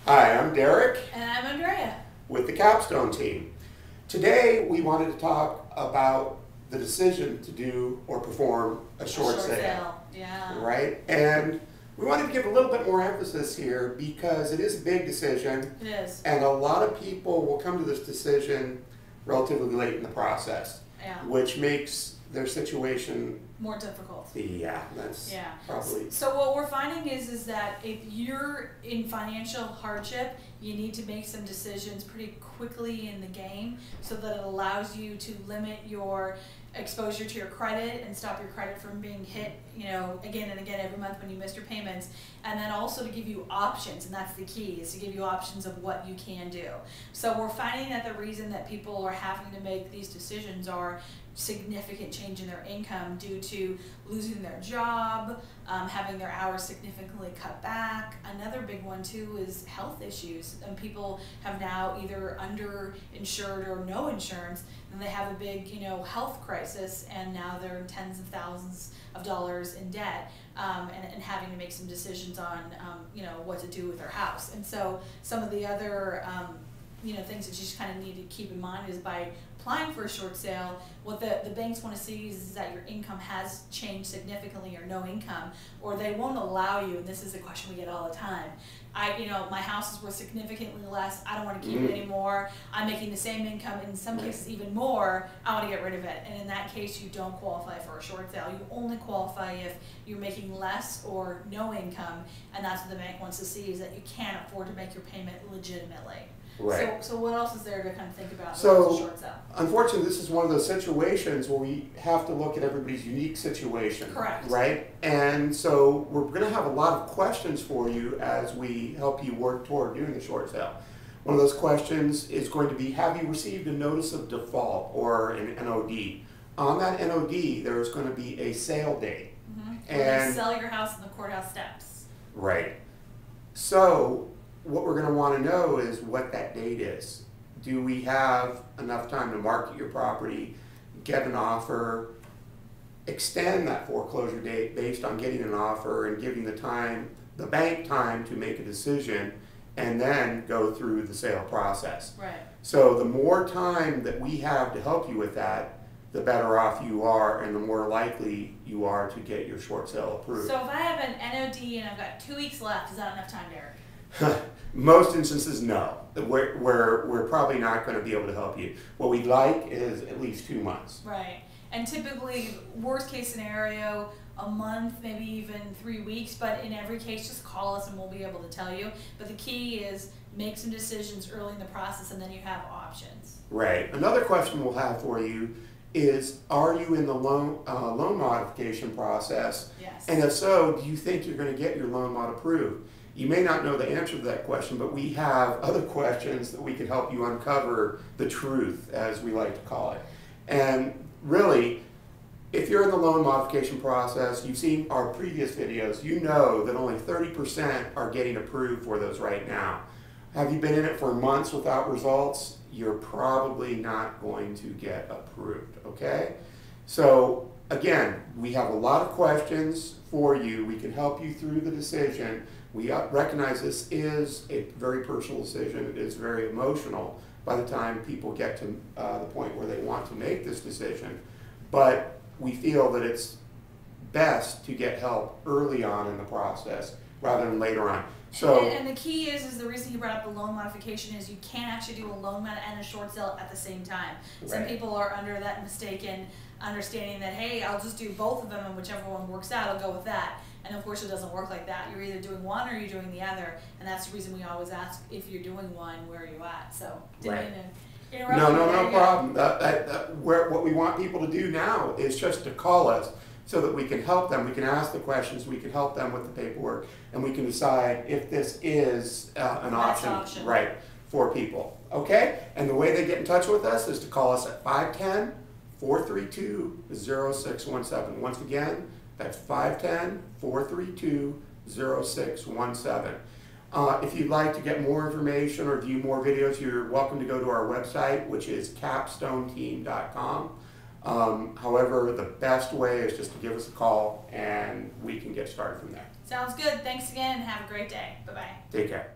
Hi, I'm Derek And I'm Andrea. with the Capstone team. Today we wanted to talk about the decision to do or perform a short sale. Yeah. Right? And we wanted to give a little bit more emphasis here because it is a big decision. It is. And a lot of people will come to this decision relatively late in the process. Yeah. Which makes their situation more difficult. Yeah, that's probably. So what we're finding is that if you're in financial hardship, you need to make some decisions pretty quickly in the game so that it allows you to limit your exposure to your credit and stop your credit from being hit, again and again every month when you miss your payments, and then also to give you options, and that's the key, is to give you options of what you can do. So we're finding that the reason that people are having to make these decisions are significant change in their income due to losing their job, having their hours significantly cut back. Another big one too is health issues, and people have now either underinsured or no insurance, and they have a big health crisis, and now they're in tens of thousands of dollars in debt, and having to make some decisions on what to do with their house. And so some of the other things that you just kind of need to keep in mind is by applying for a short sale, what the banks want to see is that your income has changed significantly or no income, or they won't allow you, and this is a question we get all the time, my house is worth significantly less, I don't want to keep it anymore, I'm making the same income, in some cases even more, I want to get rid of it. And in that case, you don't qualify for a short sale. You only qualify if you're making less or no income, and that's what the bank wants to see, is that you can't afford to make your payment legitimately. Right. So what else is there to kind of think about So, with a short sale? unfortunately, this is one of those situations where we have to look at everybody's unique situation. Correct. Right? And so we're going to have a lot of questions for you as we help you work toward doing the short sale. One of those questions is going to be, have you received a notice of default or an NOD? On that NOD, there's going to be a sale date. And sell your house on the courthouse steps. Right. So what we're going to want to know is what that date is. Do we have enough time to market your property, get an offer, extend that foreclosure date based on getting an offer and giving the bank time to make a decision, and then go through the sale process. Right. So the more time that we have to help you with that, the better off you are and the more likely you are to get your short sale approved. So if I have an NOD and I've got 2 weeks left, is that enough time, Derek? Most instances, no. We're probably not going to be able to help you. What we'd like is at least 2 months. Right. And typically, worst case scenario, a month, maybe even 3 weeks, but in every case, just call us and we'll be able to tell you. But the key is make some decisions early in the process, and then you have options. Right. Another question we'll have for you is, are you in the loan modification process? Yes. And if so, do you think you're going to get your loan mod approved? You may not know the answer to that question, but we have other questions that we can help you uncover the truth, as we like to call it. And really, if you're in the loan modification process, you've seen our previous videos, you know that only 30% are getting approved for those right now. Have you been in it for months without results? You're probably not going to get approved, okay? So again, we have a lot of questions for you. We can help you through the decision. We recognize this is a very personal decision. It is very emotional by the time people get to the point where they want to make this decision. But we feel that it's best to get help early on in the process rather than later on. So, and the key is the reason you brought up the loan modification is you can't actually do a loan mod and a short sale at the same time. Right. Some people are under that mistaken understanding that, hey, I'll just do both of them and whichever one works out, I'll go with that. And of course it doesn't work like that. You're either doing one or you're doing the other. And that's the reason we always ask, if you're doing one, where are you at? So, didn't mean to interrupt you. No problem. What we want people to do now is just to call us so that we can help them. We can ask the questions, we can help them with the paperwork, and we can decide if this is an option right for people. Okay? And the way they get in touch with us is to call us at 510-432-0617. Once again, that's 510-432-0617. If you'd like to get more information or view more videos, you're welcome to go to our website, which is capstoneteam.com. However, the best way is just to give us a call and we can get started from there. Sounds good. Thanks again and have a great day. Bye-bye. Take care.